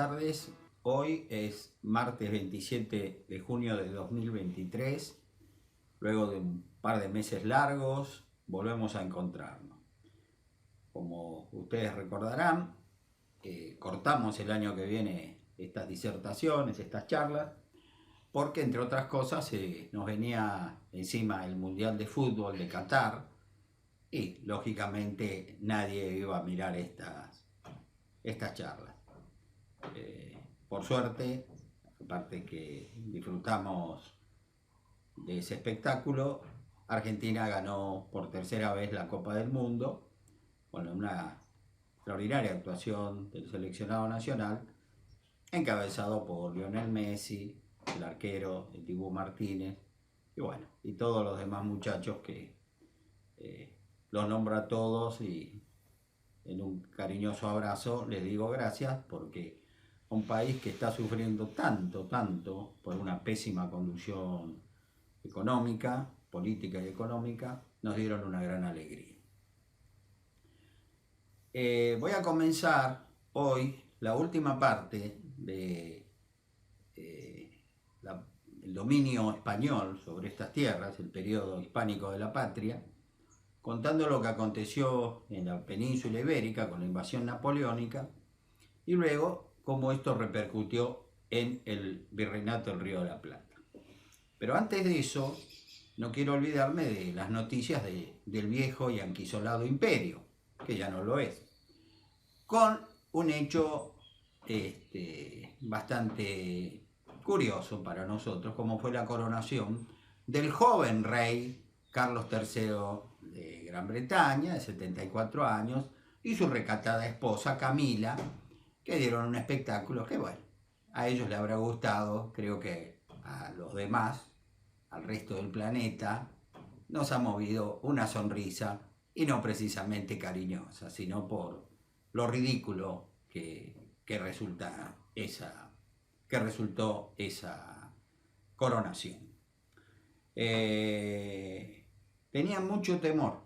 tardes. Hoy es martes 27 de junio de 2023. Luego de un par de meses largos, volvemos a encontrarnos. Como ustedes recordarán, cortamos el año que viene estas disertaciones, estas charlas, porque entre otras cosas nos venía encima el Mundial de Fútbol de Qatar y lógicamente nadie iba a mirar estas charlas. Por suerte, aparte que disfrutamos de ese espectáculo, Argentina ganó por tercera vez la Copa del Mundo con una extraordinaria actuación del seleccionado nacional, encabezado por Lionel Messi, el arquero, el Dibu Martínez, y todos los demás muchachos que los nombro a todos y en un cariñoso abrazo les digo gracias, porque un país que está sufriendo tanto por una pésima conducción económica, política y económica, nos dieron una gran alegría. Voy a comenzar hoy la última parte de el dominio español sobre estas tierras, el periodo hispánico de la patria, contando lo que aconteció en la península ibérica con la invasión napoleónica y luego cómo esto repercutió en el virreinato del Río de la Plata. Pero antes de eso, no quiero olvidarme de las noticias del viejo y anquisolado imperio, que ya no lo es, con un hecho bastante curioso para nosotros, como fue la coronación del joven rey Carlos III de Gran Bretaña, de 74 años, y su recatada esposa Camila, que dieron un espectáculo que, a ellos les habrá gustado, creo que a los demás, al resto del planeta, nos ha movido una sonrisa, y no precisamente cariñosa, sino por lo ridículo que resultó esa coronación. Tenían mucho temor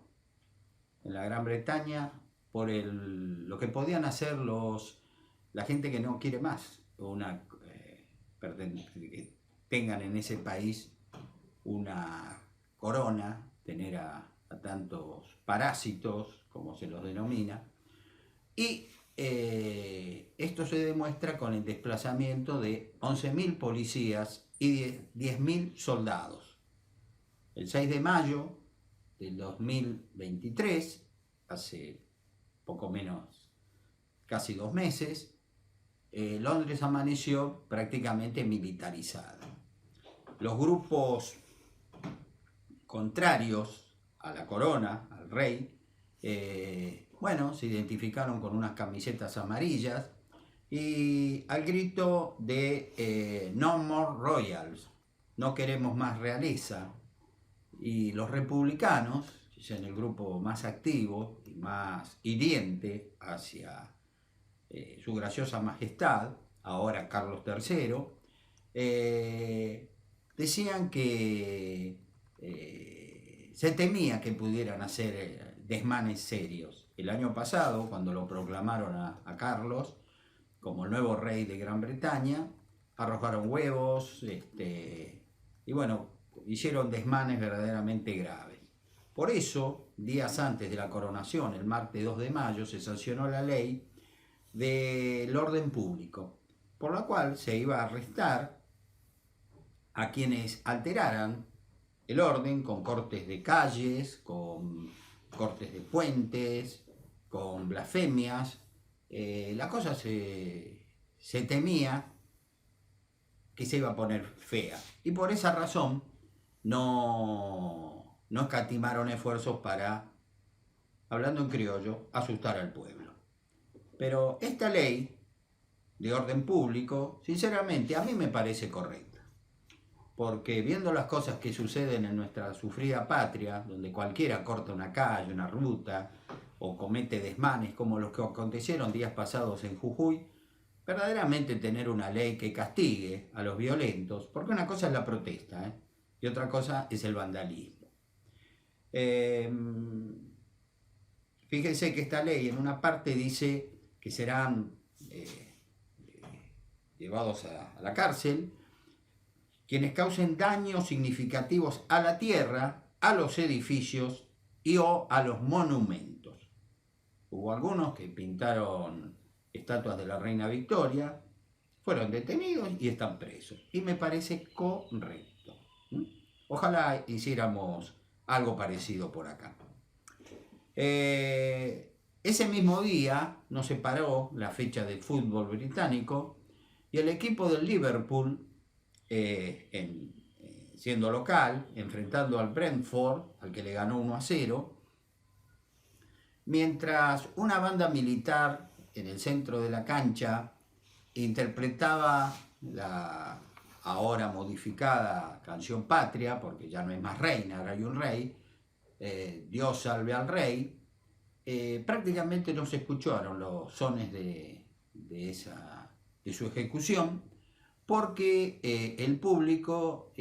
en la Gran Bretaña por lo que podían hacer la gente que no quiere más, que tengan en ese país una corona, tener a tantos parásitos, como se los denomina, y esto se demuestra con el desplazamiento de 11.000 policías y 10.000 soldados. El 6 de mayo del 2023, hace poco menos, casi 2 meses, Londres amaneció prácticamente militarizada. Los grupos contrarios a la corona, al rey, se identificaron con unas camisetas amarillas y al grito de No More Royals, no queremos más realeza. Y los republicanos, en el grupo más activo y más hiriente hacia su graciosa majestad, ahora Carlos III, decían que se temía que pudieran hacer desmanes serios. El año pasado, cuando lo proclamaron a Carlos como el nuevo rey de Gran Bretaña, arrojaron huevos hicieron desmanes verdaderamente graves. Por eso, días antes de la coronación, el martes 2 de mayo, se sancionó la ley del orden público, por la cual se iba a arrestar a quienes alteraran el orden con cortes de calles, con cortes de puentes, con blasfemias. La cosa se temía que se iba a poner fea, y por esa razón no escatimaron esfuerzos para, hablando en criollo, asustar al pueblo. Pero esta ley de orden público, sinceramente, a mí me parece correcta, porque viendo las cosas que suceden en nuestra sufrida patria, donde cualquiera corta una calle, una ruta, o comete desmanes como los que acontecieron días pasados en Jujuy, verdaderamente tener una ley que castigue a los violentos, porque una cosa es la protesta, y otra cosa es el vandalismo. Fíjense que esta ley en una parte dice que serán llevados a la cárcel, quienes causen daños significativos a la tierra, a los edificios y o a los monumentos. Hubo algunos que pintaron estatuas de la reina Victoria, fueron detenidos y están presos. Y me parece correcto. Ojalá hiciéramos algo parecido por acá. Ese mismo día nos separó la fecha del fútbol británico y el equipo del Liverpool, siendo local, enfrentando al Brentford, al que le ganó 1-0, mientras una banda militar en el centro de la cancha interpretaba la ahora modificada canción Patria, porque ya no es más reina, ahora hay un rey, Dios salve al rey. Prácticamente no se escucharon los sones de su ejecución, porque el público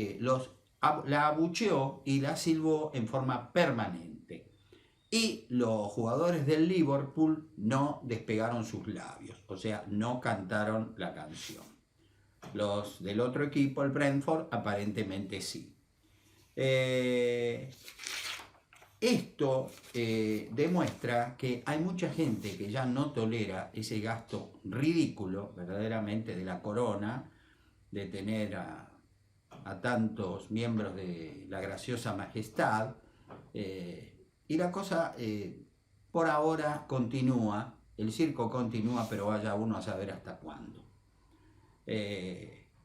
la abucheó y la silbó en forma permanente. Y los jugadores del Liverpool no despegaron sus labios, o sea, no cantaron la canción. Los del otro equipo, el Brentford, aparentemente sí. Esto demuestra que hay mucha gente que ya no tolera ese gasto ridículo, verdaderamente, de la corona, de tener a tantos miembros de la graciosa majestad, y la cosa por ahora continúa, el circo continúa, pero vaya uno a saber hasta cuándo.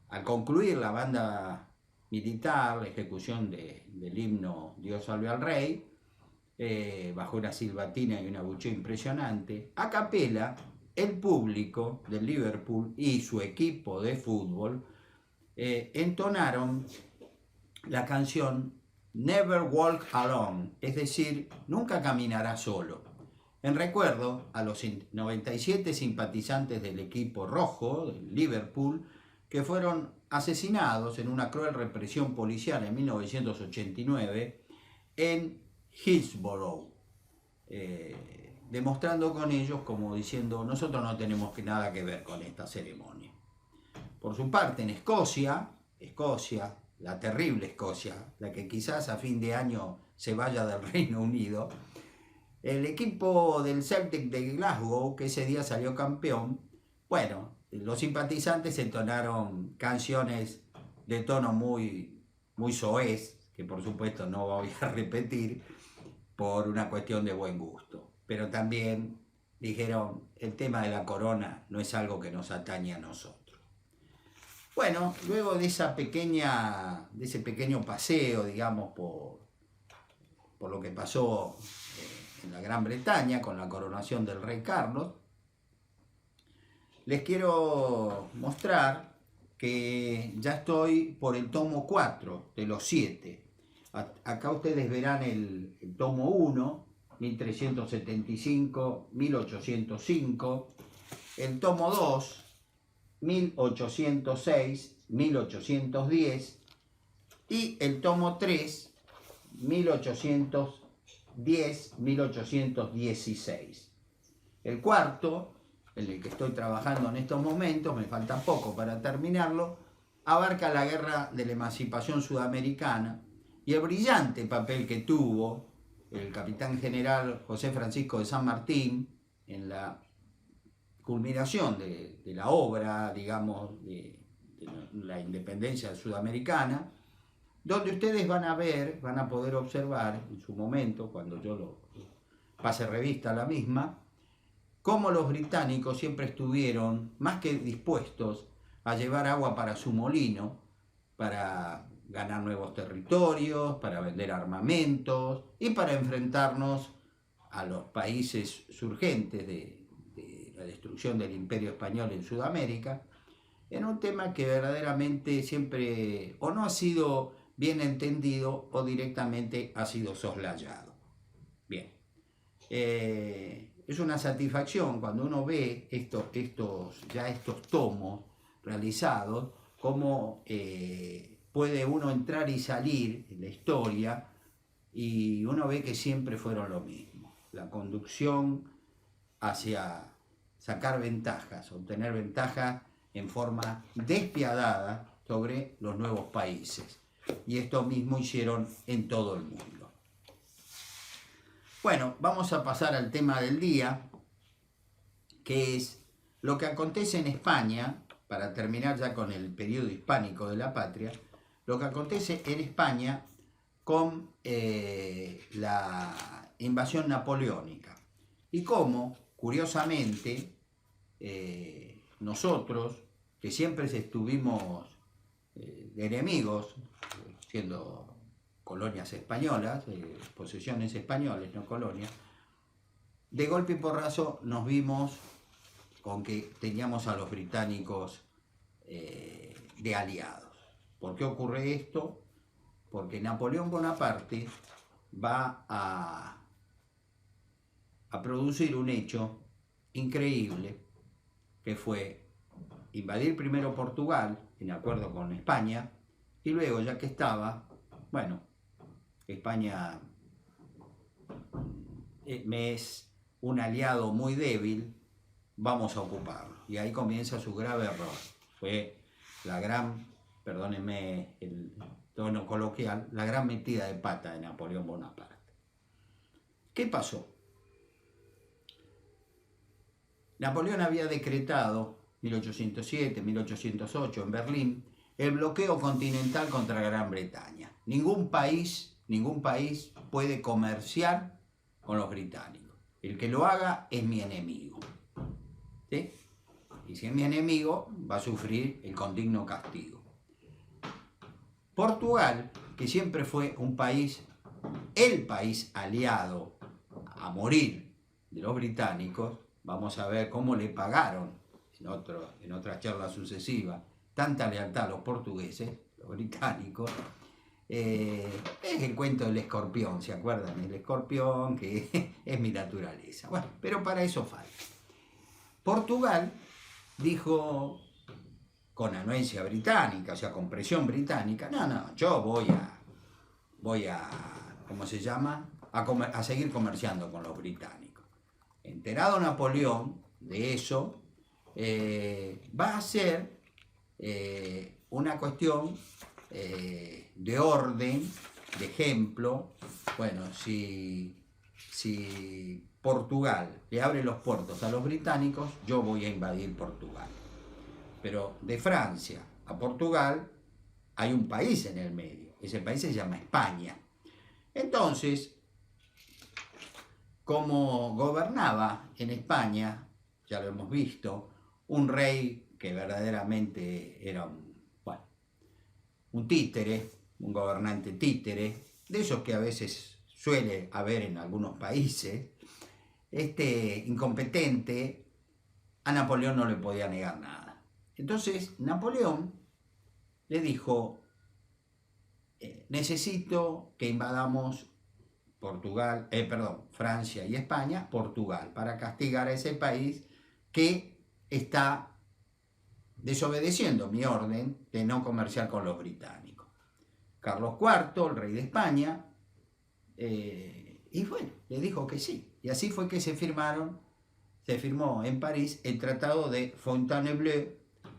Al concluir la banda militar, la ejecución del himno Dios salve al rey, bajo una silbatina y un abucheo impresionante, a capela, el público del Liverpool y su equipo de fútbol entonaron la canción Never Walk Alone, es decir, nunca caminará solo, en recuerdo a los 97 simpatizantes del equipo rojo, del Liverpool, que fueron asesinados en una cruel represión policial en 1989 en Hillsborough, demostrando con ellos como diciendo, nosotros no tenemos nada que ver con esta ceremonia. Por su parte, en Escocia, la terrible Escocia, la que quizás a fin de año se vaya del Reino Unido, el equipo del Celtic de Glasgow, que ese día salió campeón, bueno, los simpatizantes entonaron canciones de tono muy, muy soez, que por supuesto no voy a repetir por una cuestión de buen gusto. Pero también dijeron, el tema de la corona no es algo que nos atañe a nosotros. Bueno, luego de ese pequeño paseo, digamos, por lo que pasó en la Gran Bretaña con la coronación del rey Carlos, les quiero mostrar que ya estoy por el tomo 4 de los 7. Acá ustedes verán el tomo 1, 1375, 1805, el tomo 2, 1806, 1810, y el tomo 3, 1810, 1816. El cuarto, en el que estoy trabajando en estos momentos, me falta poco para terminarlo, abarca la guerra de la emancipación sudamericana y el brillante papel que tuvo el capitán general José Francisco de San Martín en la culminación de la obra, digamos, de la independencia sudamericana, donde ustedes van a poder observar en su momento, cuando yo lo pase revista a la misma, cómo los británicos siempre estuvieron más que dispuestos a llevar agua para su molino, para ganar nuevos territorios, para vender armamentos y para enfrentarnos a los países surgentes de la destrucción del Imperio Español en Sudamérica, en un tema que verdaderamente siempre o no ha sido bien entendido o directamente ha sido soslayado. Bien. Es una satisfacción cuando uno ve estos tomos realizados, cómo puede uno entrar y salir en la historia y uno ve que siempre fueron lo mismo. La conducción hacia sacar ventajas, obtener ventajas en forma despiadada sobre los nuevos países. Y esto mismo hicieron en todo el mundo. Bueno, vamos a pasar al tema del día, que es lo que acontece en España, para terminar ya con el periodo hispánico de la patria, lo que acontece en España con la invasión napoleónica. Y cómo, curiosamente, nosotros, que siempre estuvimos enemigos, siendo colonias españolas, posesiones españoles, no colonias, de golpe y porrazo nos vimos con que teníamos a los británicos de aliados. ¿Por qué ocurre esto? Porque Napoleón Bonaparte va a producir un hecho increíble, que fue invadir primero Portugal, en acuerdo con España, y luego, ya que estaba, bueno, España me es un aliado muy débil, vamos a ocuparlo. Y ahí comienza su grave error. Fue la gran, perdónenme el tono coloquial, la gran metida de pata de Napoleón Bonaparte. ¿Qué pasó? Napoleón había decretado, 1807, 1808, en Berlín, el bloqueo continental contra Gran Bretaña. Ningún país puede comerciar con los británicos. El que lo haga es mi enemigo. ¿Sí? Y si es mi enemigo, va a sufrir el condigno castigo. Portugal, que siempre fue un país, el país aliado a morir de los británicos, vamos a ver cómo le pagaron en otras charlas sucesivas tanta lealtad a los portugueses, los británicos. Es el cuento del escorpión, ¿se acuerdan? El escorpión, que es mi naturaleza. Bueno, pero para eso falta. Portugal dijo, con anuencia británica, o sea, con presión británica, no, yo voy a ¿cómo se llama? A seguir comerciando con los británicos. Enterado Napoleón de eso, va a ser una cuestión de orden, de ejemplo. Bueno, si Portugal le abre los puertos a los británicos, yo voy a invadir Portugal. Pero de Francia a Portugal hay un país en el medio, ese país se llama España. Entonces, como gobernaba en España, ya lo hemos visto, un rey que verdaderamente era un títere, un gobernante títere, de esos que a veces suele haber en algunos países, incompetente, a Napoleón no le podía negar nada. Entonces Napoleón le dijo, necesito que invadamos Francia y España, Portugal, para castigar a ese país que está desobedeciendo mi orden de no comerciar con los británicos. Carlos IV, el rey de España, y bueno, le dijo que sí. Y así fue que se firmó en París el Tratado de Fontainebleau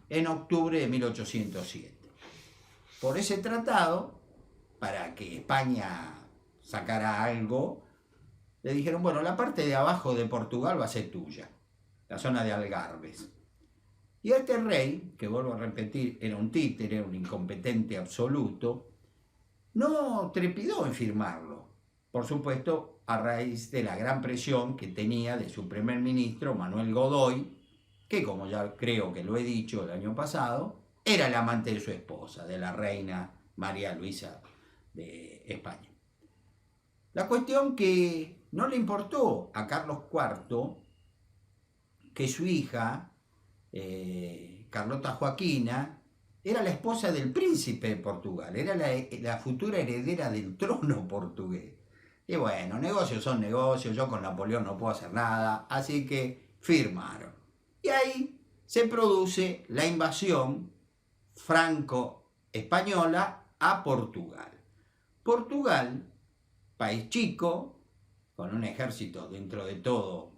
en octubre de 1807. Por ese tratado, para que España sacara algo, le dijeron, bueno, la parte de abajo de Portugal va a ser tuya, la zona de Algarbes. Y este rey, que vuelvo a repetir, era un títere, un incompetente absoluto, no trepidó en firmarlo. Por supuesto, a raíz de la gran presión que tenía de su primer ministro, Manuel Godoy, que como ya creo que lo he dicho el año pasado, era el amante de su esposa, de la reina María Luisa de España. La cuestión que no le importó a Carlos IV que su hija, Carlota Joaquina, era la esposa del príncipe de Portugal, era la futura heredera del trono portugués. Y bueno, negocios son negocios, yo con Napoleón no puedo hacer nada, así que firmaron. Y ahí se produce la invasión franco-española a Portugal. Portugal, país chico, con un ejército dentro de todo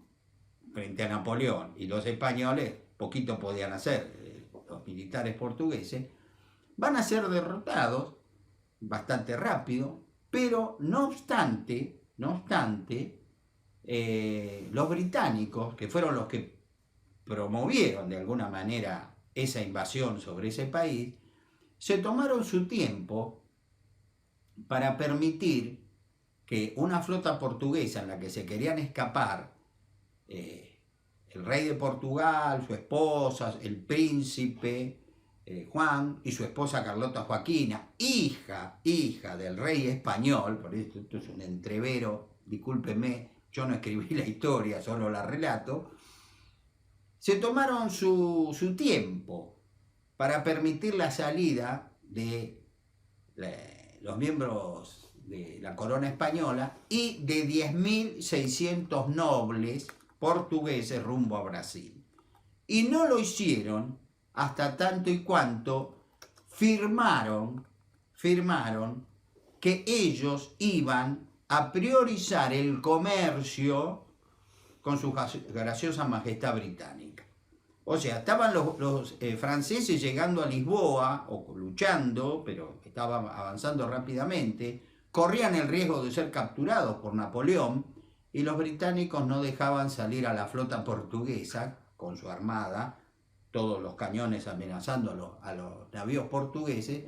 frente a Napoleón, y los españoles poquito podían hacer. los militares portugueses, van a ser derrotados bastante rápido, pero no obstante, los británicos, que fueron los que promovieron de alguna manera esa invasión sobre ese país, se tomaron su tiempo para permitir que una flota portuguesa en la que se querían escapar el rey de Portugal, su esposa, el príncipe Juan y su esposa Carlota Joaquina, hija del rey español, por esto es un entrevero, discúlpeme, yo no escribí la historia, solo la relato, se tomaron su tiempo para permitir la salida de los miembros de la corona española y de 10.600 nobles portugueses rumbo a Brasil. Y no lo hicieron hasta tanto y cuanto firmaron que ellos iban a priorizar el comercio con su graciosa majestad británica. O sea, estaban los franceses llegando a Lisboa, o luchando, pero estaban avanzando rápidamente, corrían el riesgo de ser capturados por Napoleón, y los británicos no dejaban salir a la flota portuguesa con su armada, todos los cañones amenazando a los navíos portugueses,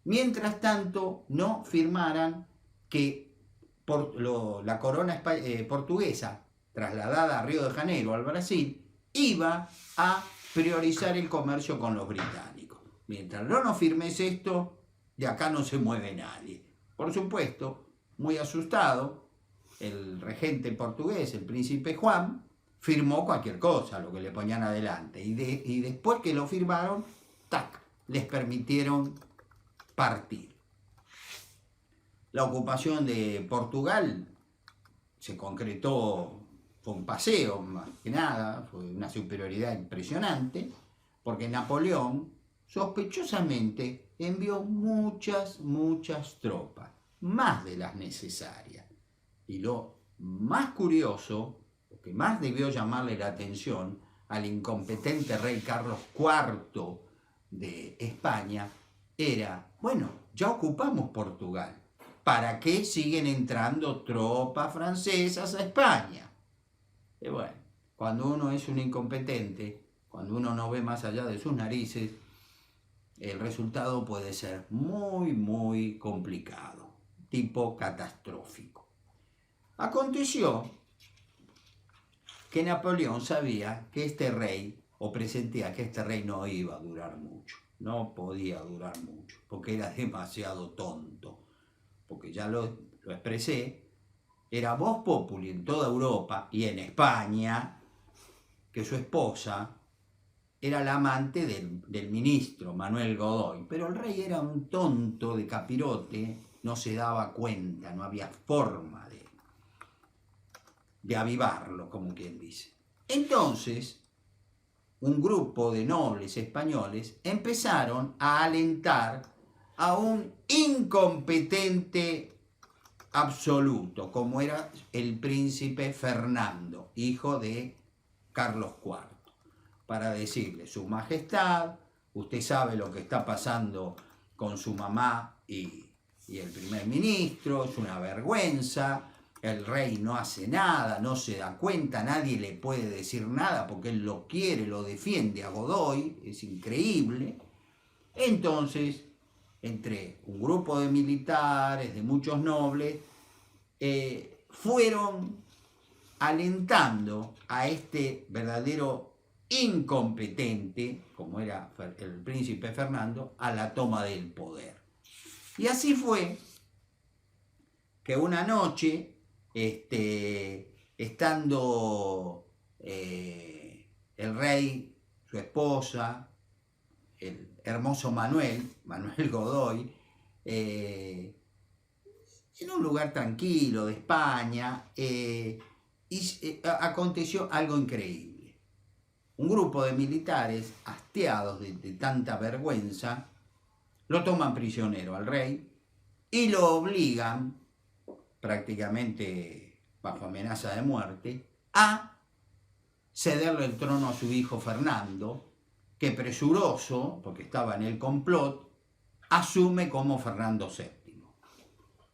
mientras tanto no firmaran que la corona portuguesa, trasladada a Río de Janeiro, al Brasil, iba a priorizar el comercio con los británicos. Mientras no firmes esto, de acá no se mueve nadie. Por supuesto, muy asustado, el regente portugués, el príncipe Juan, firmó cualquier cosa, lo que le ponían adelante. Y después que lo firmaron, ¡tac!, les permitieron partir. La ocupación de Portugal se concretó, fue un paseo más que nada, fue una superioridad impresionante, porque Napoleón sospechosamente envió muchas tropas, más de las necesarias. Y lo más curioso, lo que más debió llamarle la atención al incompetente rey Carlos IV de España, era, bueno, ya ocupamos Portugal, ¿para qué siguen entrando tropas francesas a España? Y bueno, cuando uno es un incompetente, cuando uno no ve más allá de sus narices, el resultado puede ser muy complicado, tipo catastrófico. Aconteció que Napoleón sabía que este rey, o presentía que este rey no iba a durar mucho, no podía durar mucho, porque era demasiado tonto, porque ya lo expresé, era vox populi en toda Europa y en España, que su esposa era la amante del ministro Manuel Godoy, pero el rey era un tonto de capirote, no se daba cuenta, no había forma de avivarlo, como quien dice. Entonces, un grupo de nobles españoles empezaron a alentar a un incompetente absoluto, como era el príncipe Fernando, hijo de Carlos IV, para decirle: Su Majestad, usted sabe lo que está pasando con su mamá y el primer ministro, es una vergüenza, el rey no hace nada, no se da cuenta, nadie le puede decir nada porque él lo quiere, lo defiende a Godoy, es increíble. Entonces, entre un grupo de militares, de muchos nobles, fueron alentando a este verdadero incompetente, como era el príncipe Fernando, a la toma del poder. Y así fue que una noche, estando el rey, su esposa, el hermoso Manuel Godoy, en un lugar tranquilo de España, aconteció algo increíble. Un grupo de militares, hastiados de tanta vergüenza, lo toman prisionero al rey y lo obligan, prácticamente bajo amenaza de muerte, a cederle el trono a su hijo Fernando, que presuroso, porque estaba en el complot, asume como Fernando VII.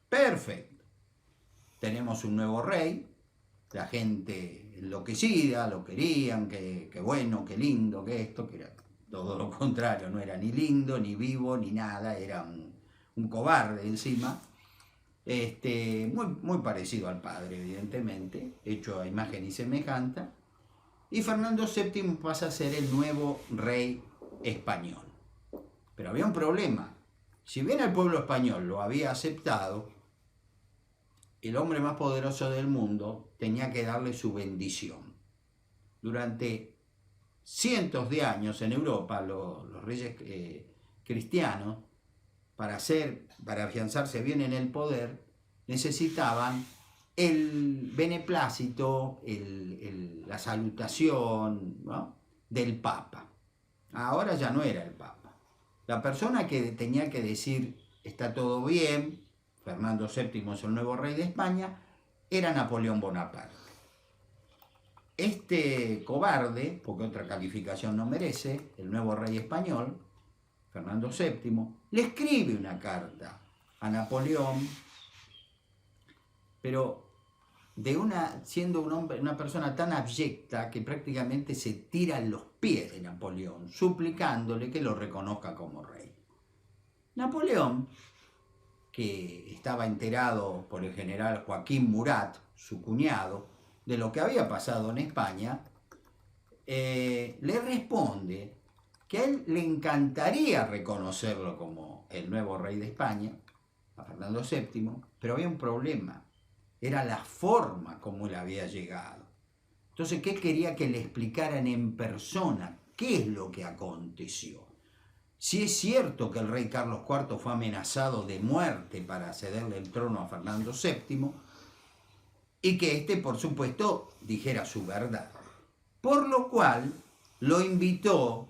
Perfecto. Tenemos un nuevo rey, la gente enloquecida, lo querían, que bueno, que lindo, que esto, que era todo lo contrario, no era ni lindo, ni vivo, ni nada, era un cobarde encima. Muy parecido al padre, evidentemente, hecho a imagen y semejanza. Y Fernando VII pasa a ser el nuevo rey español. Pero había un problema. Si bien el pueblo español lo había aceptado, el hombre más poderoso del mundo tenía que darle su bendición. Durante cientos de años en Europa, los reyes cristianos, para afianzarse bien en el poder, necesitaban el beneplácito, la salutación, ¿no?, del Papa. Ahora ya no era el Papa. La persona que tenía que decir está todo bien, Fernando VII es el nuevo rey de España, era Napoleón Bonaparte. Este cobarde, porque otra calificación no merece, el nuevo rey español, Fernando VII, le escribe una carta a Napoleón, pero siendo una persona tan abyecta que prácticamente se tira en los pies de Napoleón, suplicándole que lo reconozca como rey. Napoleón, que estaba enterado por el general Joaquín Murat, su cuñado, de lo que había pasado en España, le responde que a él le encantaría reconocerlo como el nuevo rey de España, a Fernando VII, pero había un problema, era la forma como él había llegado. Entonces, ¿qué quería que le explicaran en persona? ¿Qué es lo que aconteció? Si es cierto que el rey Carlos IV fue amenazado de muerte para cederle el trono a Fernando VII, y que éste, por supuesto, dijera su verdad. Por lo cual, lo invitó,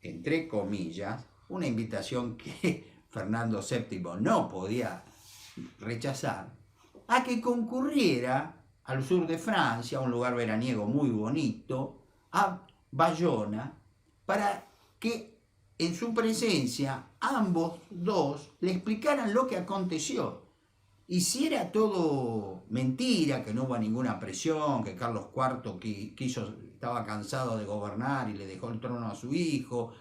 entre comillas, una invitación que Fernando VII no podía rechazar, a que concurriera al sur de Francia, a un lugar veraniego muy bonito, a Bayona, para que en su presencia ambos dos le explicaran lo que aconteció. Y si era todo mentira, que no hubo ninguna presión, que Carlos IV estaba cansado de gobernar y le dejó el trono a su hijo,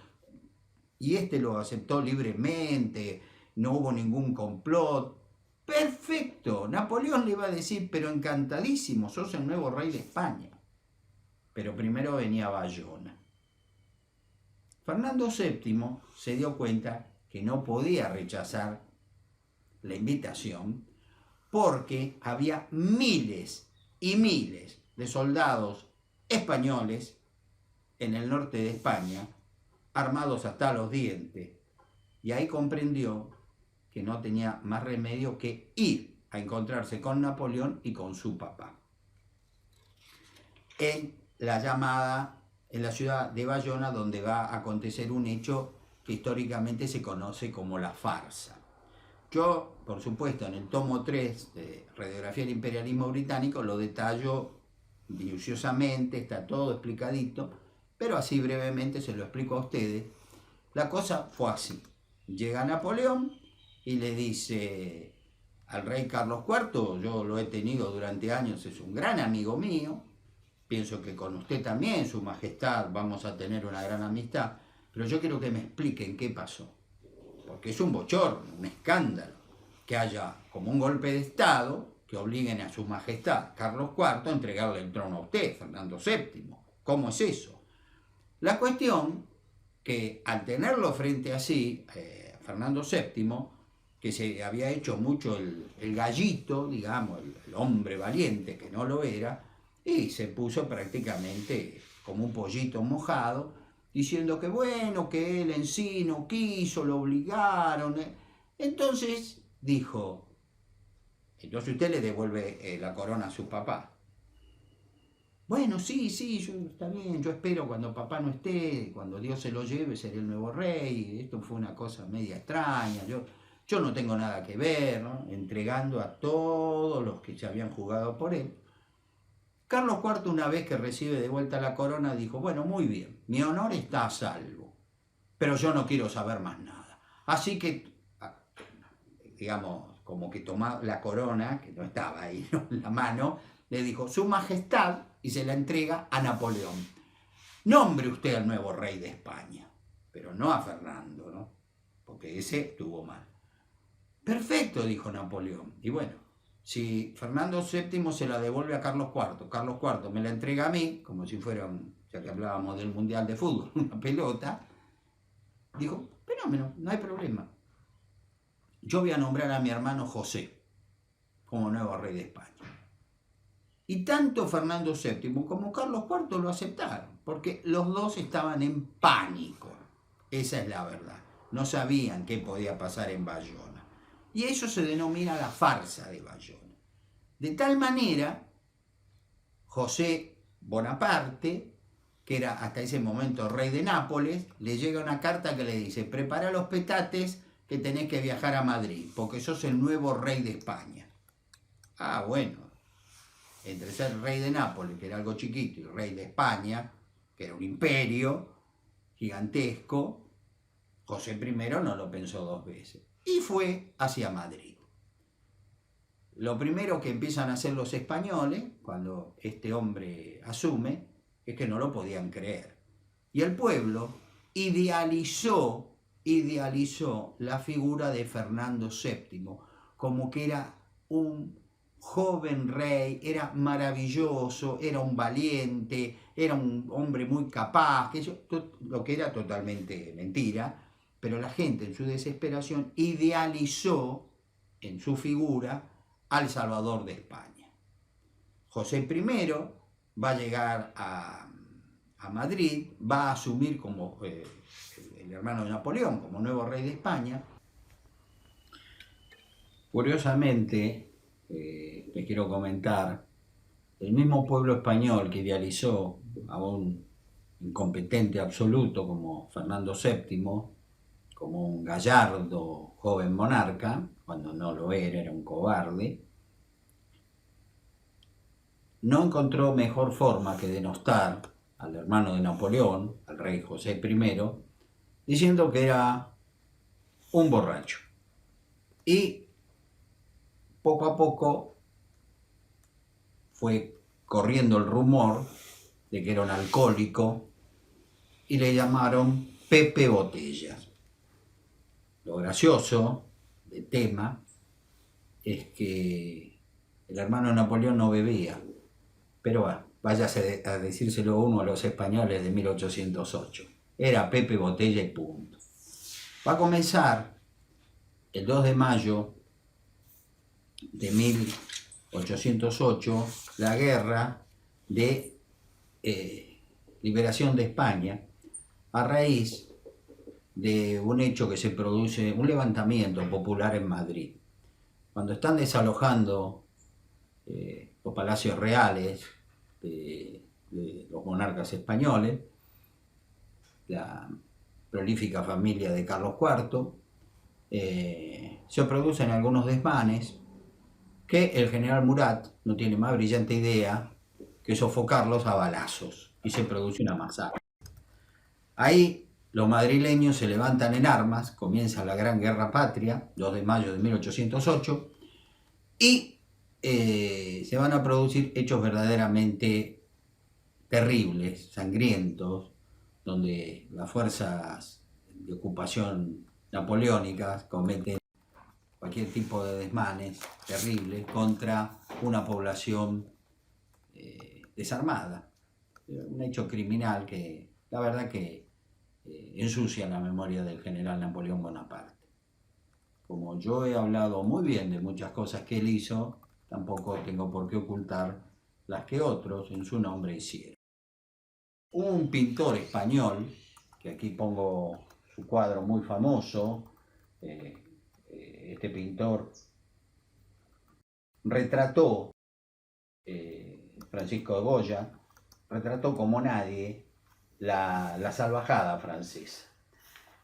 y este lo aceptó libremente, no hubo ningún complot, perfecto, Napoleón le iba a decir, pero encantadísimo, sos el nuevo rey de España. Pero primero venía Bayona. Fernando VII se dio cuenta que no podía rechazar la invitación porque había miles y miles de soldados españoles en el norte de España, armados hasta los dientes, y ahí comprendió que no tenía más remedio que ir a encontrarse con Napoleón y con su papá. En la ciudad de Bayona, donde va a acontecer un hecho que históricamente se conoce como la farsa. Yo, por supuesto, en el tomo 3 de Radiografía del Imperialismo Británico lo detallo minuciosamente, está todo explicadito, pero así brevemente se lo explico a ustedes. La cosa fue así. Llega Napoleón y le dice al rey Carlos IV, yo lo he tenido durante años, es un gran amigo mío, pienso que con usted también, su majestad, vamos a tener una gran amistad, pero yo quiero que me expliquen qué pasó. Porque es un bochorno, un escándalo, que haya como un golpe de Estado que obliguen a su majestad Carlos IV a entregarle el trono a usted, Fernando VII. ¿Cómo es eso? La cuestión que al tenerlo frente a sí, Fernando VII, que se había hecho mucho el gallito, digamos, el hombre valiente que no lo era, y se puso prácticamente como un pollito mojado, diciendo que bueno, que él en sí no quiso, lo obligaron. Entonces dijo, entonces usted le devuelve la corona a su papá. Bueno, sí, está bien, yo espero cuando papá no esté, cuando Dios se lo lleve, seré el nuevo rey. Esto fue una cosa media extraña, yo no tengo nada que ver, ¿no?, entregando a todos los que se habían jugado por él. Carlos IV, una vez que recibe de vuelta la corona, dijo, bueno, muy bien, mi honor está a salvo. pero yo no quiero saber más nada. Así que, digamos, como que tomó la corona, que no estaba ahí, ¿no?, en la mano, le dijo, Su Majestad, y se la entrega a Napoleón. Nombre usted al nuevo rey de España, pero no a Fernando, ¿no?, porque ese estuvo mal. Perfecto, dijo Napoleón. Y bueno, si Fernando VII se la devuelve a Carlos IV, Carlos IV me la entrega a mí, como si fuera, ya que hablábamos del Mundial de Fútbol, una pelota, dijo, fenómeno, no hay problema. Yo voy a nombrar a mi hermano José como nuevo rey de España. Y tanto Fernando VII como Carlos IV lo aceptaron, porque los dos estaban en pánico. Esa es la verdad. No sabían qué podía pasar en Bayona. Y eso se denomina la farsa de Bayona. De tal manera, José Bonaparte, que era hasta ese momento rey de Nápoles, le llega una carta que le dice, prepara los petates que tenés que viajar a Madrid, porque sos el nuevo rey de España. Ah, bueno. Entre ser rey de Nápoles, que era algo chiquito, y rey de España, que era un imperio gigantesco, José I no lo pensó dos veces y fue hacia Madrid. Lo primero que empiezan a hacer los españoles, cuando este hombre asume, es que no lo podían creer. Y el pueblo idealizó la figura de Fernando VII, como que era un joven rey, era maravilloso, era un valiente, era un hombre muy capaz, lo que era totalmente mentira, pero la gente en su desesperación idealizó en su figura al Salvador de España. José I va a llegar a Madrid, va a asumir como el hermano de Napoleón, como nuevo rey de España. Curiosamente, les quiero comentar, el mismo pueblo español que idealizó a un incompetente absoluto como Fernando VII, como un gallardo joven monarca, cuando no lo era un cobarde, no encontró mejor forma que denostar al hermano de Napoleón, al rey José I, diciendo que era un borracho. Y poco a poco fue corriendo el rumor de que era un alcohólico y le llamaron Pepe Botellas. Lo gracioso del tema es que el hermano de Napoleón no bebía, pero bueno, váyase a decírselo uno a los españoles de 1808. Era Pepe Botella y punto. Va a comenzar el 2 de mayo de 1808 la guerra de liberación de España a raíz de un hecho que se produce, un levantamiento popular en Madrid. Cuando están desalojando los palacios reales de los monarcas españoles, la prolífica familia de Carlos IV, se producen algunos desmanes que el general Murat no tiene más brillante idea que sofocarlos a balazos y se produce una masacre. Ahí los madrileños se levantan en armas, comienza la Gran Guerra Patria, 2 de mayo de 1808, y se van a producir hechos verdaderamente terribles, sangrientos, donde las fuerzas de ocupación napoleónicas cometen cualquier tipo de desmanes terribles contra una población desarmada. Un hecho criminal que la verdad que ensucia la memoria del general Napoleón Bonaparte. Como yo he hablado muy bien de muchas cosas que él hizo, tampoco tengo por qué ocultar las que otros en su nombre hicieron. Un pintor español, que aquí pongo su cuadro muy famoso, este pintor retrató, Francisco de Goya, retrató como nadie la salvajada francesa.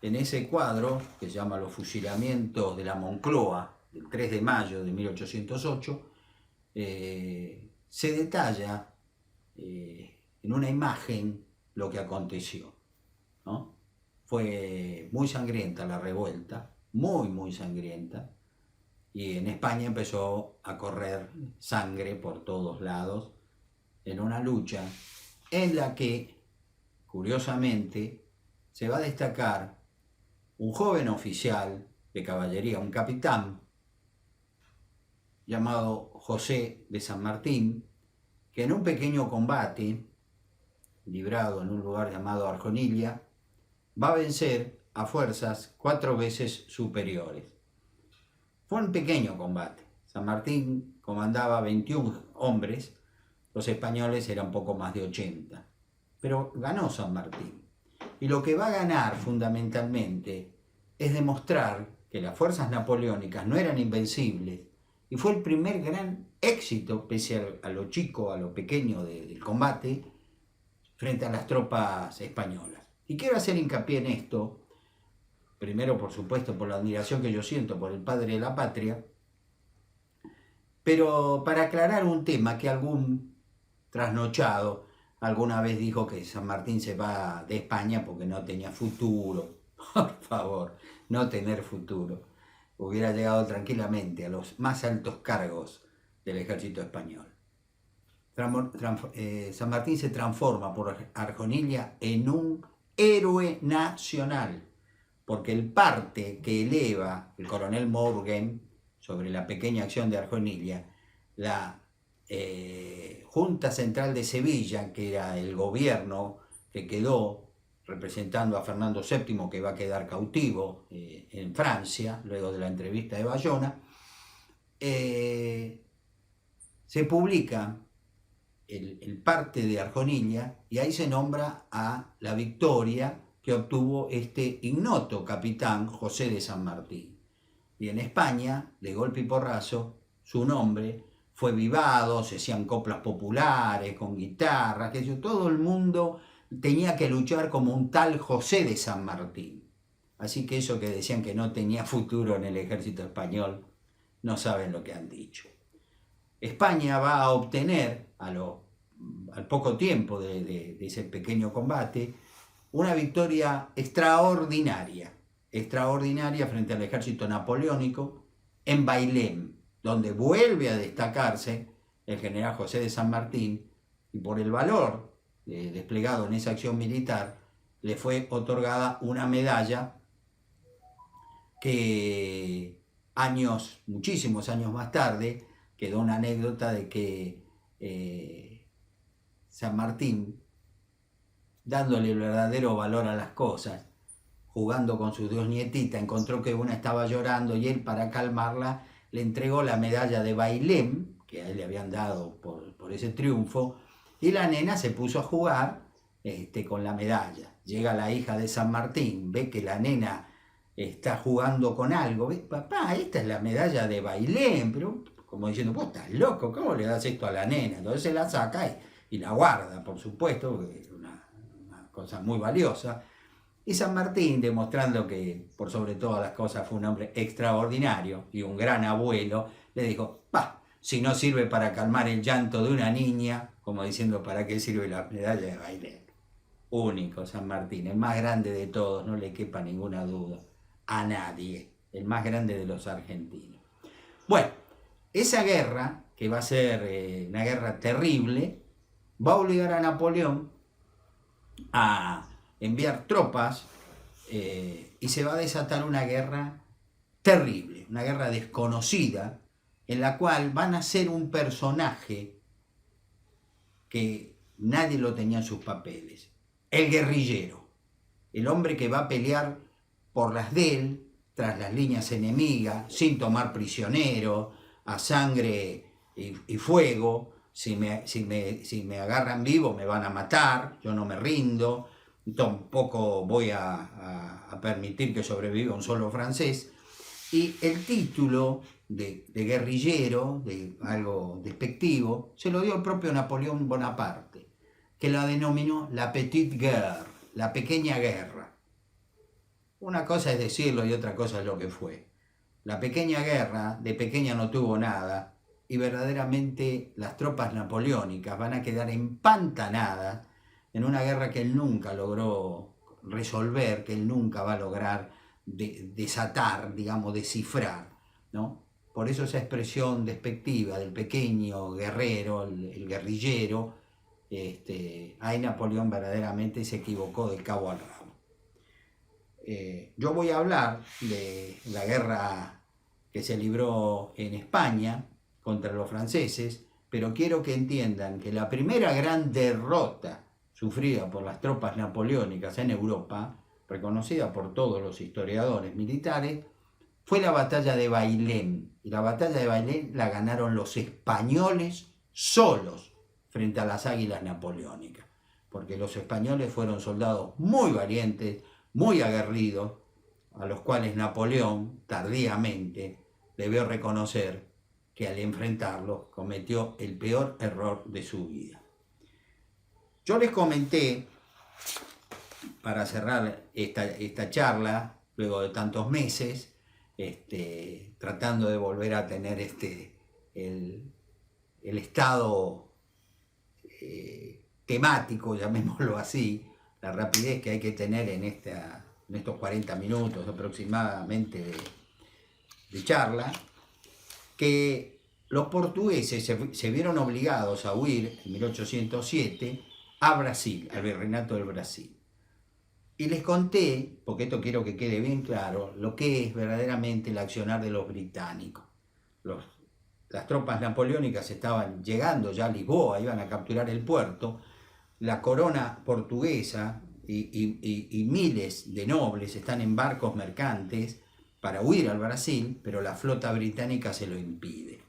En ese cuadro, que se llama Los fusilamientos de la Moncloa, del 3 de mayo de 1808, se detalla en una imagen lo que aconteció, ¿no? Fue muy sangrienta la revuelta, muy sangrienta, y en España empezó a correr sangre por todos lados en una lucha en la que, curiosamente, se va a destacar un joven oficial de caballería, un capitán llamado José de San Martín, que en un pequeño combate librado en un lugar llamado Arjonilla, va a vencer a fuerzas 4 veces superiores. Fue un pequeño combate. San Martín comandaba 21 hombres, los españoles eran poco más de 80. Pero ganó San Martín. Y lo que va a ganar fundamentalmente es demostrar que las fuerzas napoleónicas no eran invencibles, y fue el primer gran éxito, pese a lo chico, a lo pequeño del combate, frente a las tropas españolas. Y quiero hacer hincapié en esto, primero por supuesto por la admiración que yo siento por el padre de la patria, pero para aclarar un tema que algún trasnochado alguna vez dijo que San Martín se va de España porque no tenía futuro. Por favor, no tener futuro. Hubiera llegado tranquilamente a los más altos cargos del ejército español. San Martín se transforma por Arjonilla en un héroe nacional, porque el parte que eleva el coronel Morgan sobre la pequeña acción de Arjonilla, la Junta Central de Sevilla, que era el gobierno que quedó representando a Fernando VII, que va a quedar cautivo en Francia, luego de la entrevista de Bayona, se publica el parte de Arjonilla y ahí se nombra a la victoria que obtuvo este ignoto capitán José de San Martín. Y en España, de golpe y porrazo, su nombre fue vivado, se hacían coplas populares con guitarras, que todo el mundo tenía que luchar como un tal José de San Martín. Así que eso que decían que no tenía futuro en el ejército español, no saben lo que han dicho. España va a obtener, al poco tiempo de ese pequeño combate, una victoria extraordinaria frente al ejército napoleónico en Bailén, donde vuelve a destacarse el general José de San Martín, y por el valor desplegado en esa acción militar, le fue otorgada una medalla que muchísimos años más tarde, quedó una anécdota de que San Martín, dándole el verdadero valor a las cosas, jugando con sus 2 nietitas, encontró que una estaba llorando y él, para calmarla, le entregó la medalla de Bailén, que a él le habían dado por ese triunfo, y la nena se puso a jugar con la medalla. Llega la hija de San Martín, ve que la nena está jugando con algo, ve, papá, esta es la medalla de Bailén, pero como diciendo, vos estás loco, ¿cómo le das esto a la nena? Entonces se la saca y la guarda, por supuesto, porque es una cosa muy valiosa. Y San Martín, demostrando que por sobre todas las cosas fue un hombre extraordinario y un gran abuelo, le dijo, si no sirve para calmar el llanto de una niña, como diciendo, ¿para qué sirve la medalla de Bailén? Único San Martín, el más grande de todos, no le quepa ninguna duda a nadie, el más grande de los argentinos. Bueno, esa guerra, que va a ser una guerra terrible, va a obligar a Napoleón a enviar tropas y se va a desatar una guerra terrible, una guerra desconocida, en la cual van a ser un personaje que nadie lo tenía en sus papeles, el guerrillero, el hombre que va a pelear por las de él, tras las líneas enemigas, sin tomar prisionero, a sangre y fuego. Si me agarran vivo me van a matar, yo no me rindo, tampoco voy a permitir que sobreviva un solo francés. Y el título de guerrillero, de algo despectivo, se lo dio el propio Napoleón Bonaparte, que la denominó la Petite Guerre, la pequeña guerra. Una cosa es decirlo y otra cosa es lo que fue. La pequeña guerra de pequeña no tuvo nada, y verdaderamente las tropas napoleónicas van a quedar empantanadas en una guerra que él nunca logró resolver, que él nunca va a lograr desatar, digamos, descifrar, ¿no? Por eso esa expresión despectiva del pequeño guerrero, el guerrillero, ahí Napoleón verdaderamente se equivocó de cabo a rabo. Yo voy a hablar de la guerra que se libró en España contra los franceses, pero quiero que entiendan que la primera gran derrota sufrida por las tropas napoleónicas en Europa, reconocida por todos los historiadores militares, fue la batalla de Bailén. Y la batalla de Bailén la ganaron los españoles solos frente a las águilas napoleónicas, porque los españoles fueron soldados muy valientes, muy aguerridos, a los cuales Napoleón tardíamente debió reconocer que al enfrentarlos cometió el peor error de su vida. Yo les comenté, para cerrar esta charla, luego de tantos meses, tratando de volver a tener el estado temático, llamémoslo así, la rapidez que hay que tener en estos 40 minutos aproximadamente de charla, que los portugueses se vieron obligados a huir en 1807 a Brasil, al Virreinato del Brasil. Y les conté, porque esto quiero que quede bien claro, lo que es verdaderamente el accionar de los británicos. Las tropas napoleónicas estaban llegando ya a Lisboa, iban a capturar el puerto. La corona portuguesa y miles de nobles están en barcos mercantes para huir al Brasil, pero la flota británica se lo impide.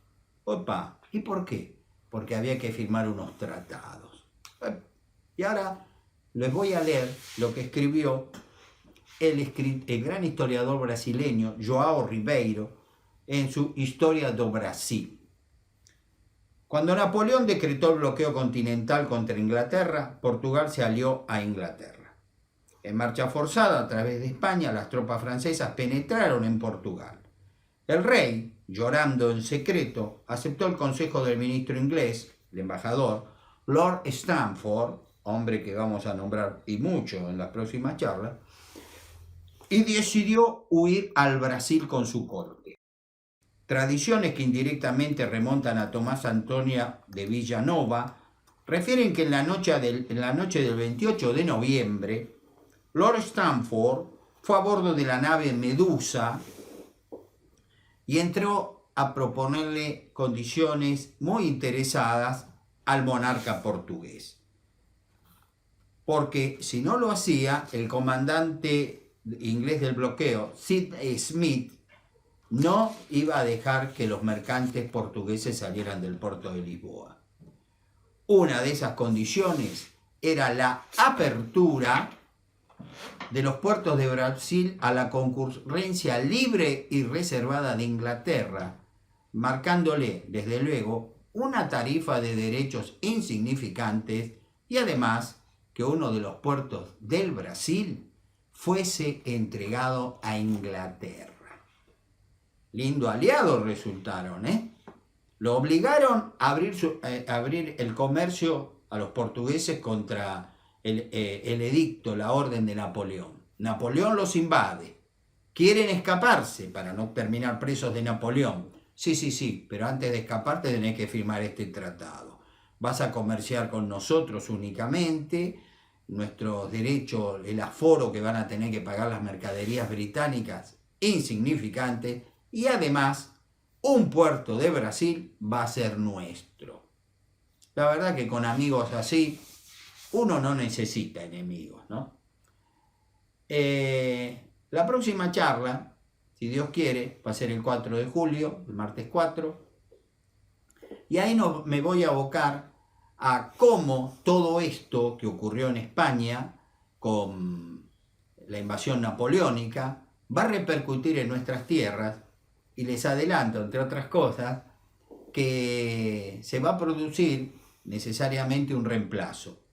Opa, ¿y por qué? Porque había que firmar unos tratados. Y ahora les voy a leer lo que escribió el gran historiador brasileño João Ribeiro en su Historia do Brasil. Cuando Napoleón decretó el bloqueo continental contra Inglaterra, Portugal se alió a Inglaterra. En marcha forzada a través de España, las tropas francesas penetraron en Portugal. El rey, llorando en secreto, aceptó el consejo del ministro inglés, el embajador, Lord Stamford, hombre que vamos a nombrar y mucho en las próximas charlas, y decidió huir al Brasil con su corte. Tradiciones que indirectamente remontan a Tomás Antonio de Villanova refieren que en la noche del 28 de noviembre, Lord Stamford fue a bordo de la nave Medusa y entró a proponerle condiciones muy interesadas al monarca portugués. Porque si no lo hacía, el comandante inglés del bloqueo, Sidney Smith, no iba a dejar que los mercantes portugueses salieran del puerto de Lisboa. Una de esas condiciones era la apertura de los puertos de Brasil a la concurrencia libre y reservada de Inglaterra, marcándole, desde luego, una tarifa de derechos insignificantes y además que uno de los puertos del Brasil fuese entregado a Inglaterra. Lindo aliado resultaron, ¿eh? Lo obligaron a abrir el comercio a los portugueses contra el edicto, la orden de Napoleón. Napoleón los invade. Quieren escaparse para no terminar presos de Napoleón. Sí, pero antes de escaparte tenés que firmar este tratado. Vas a comerciar con nosotros únicamente, nuestros derechos, el aforo que van a tener que pagar las mercaderías británicas, insignificantes, y además un puerto de Brasil va a ser nuestro. La verdad que con amigos así uno no necesita enemigos, ¿no? La próxima charla, si Dios quiere, va a ser el 4 de julio, el martes 4, y ahí me voy a abocar a cómo todo esto que ocurrió en España con la invasión napoleónica va a repercutir en nuestras tierras. Y les adelanto, entre otras cosas, que se va a producir necesariamente un reemplazo,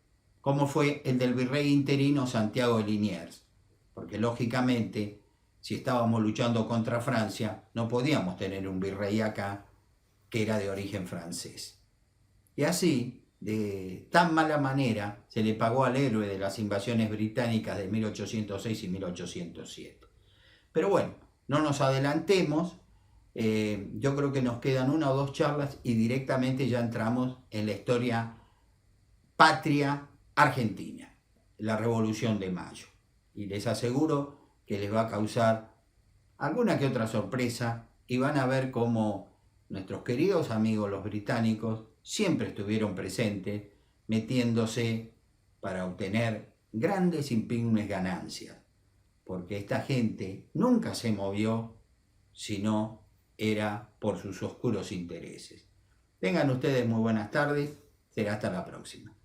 como fue el del virrey interino Santiago de Liniers, porque lógicamente, si estábamos luchando contra Francia, no podíamos tener un virrey acá que era de origen francés. Y así de tan mala manera se le pagó al héroe de las invasiones británicas de 1806 y 1807. Pero bueno, no nos adelantemos, yo creo que nos quedan 1 o 2 charlas y directamente ya entramos en la historia patria argentina, la Revolución de Mayo. Y les aseguro que les va a causar alguna que otra sorpresa y van a ver cómo nuestros queridos amigos los británicos siempre estuvieron presentes metiéndose para obtener grandes impingnes ganancias, porque esta gente nunca se movió sino era por sus oscuros intereses. Tengan ustedes muy buenas tardes, será hasta la próxima.